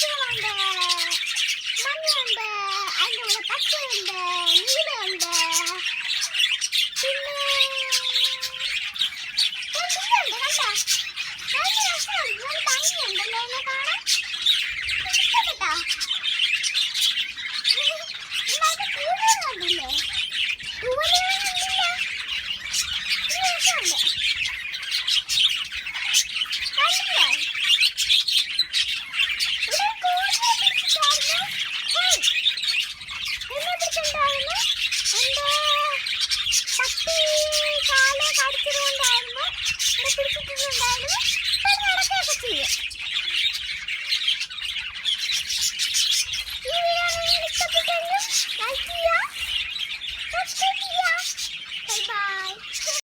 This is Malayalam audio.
പക്ഷികളുണ്ട്, മഞ്ഞയുണ്ട്, അതിൻ്റെ കൂടെ പച്ചയുണ്ട്, നീലയുണ്ട്, പിന്നെ കണ്ടോ നല്ല രസമുണ്ട്, നല്ല ഭംഗിയുണ്ടല്ലോ എന്നെ കാണാൻ. ഇഷ്ടപ്പെട്ടോ? ഇന്നത്തെ കൂടുതൽ കണ്ടില്ലേ? കൂടുതൽ കണ്ടില്ല, രസമുണ്ട് കണ്ടില്ലേ? ഇവിടെ കൂടുതൽ പിടിച്ചിട്ടായിരുന്നു. എന്നെ പിടിച്ചിട്ടുണ്ടായിരുന്നു. എൻ്റെ പട്ടി കാല് കടിച്ചത് കൊണ്ടായിരുന്നു ഇവിടെ പിടിച്ചിട്ടുണ്ടായിരുന്നു. ഇപ്പം നടക്കുകയൊക്കെ ചെയ്യും. ഈ വീഡിയോ നിങ്ങൾ ഇഷ്ടപ്പെട്ടെങ്കിൽ ലൈക്ക് ചെയ്യുക, സബ്സ്ക്രൈബ് ചെയ്യുക.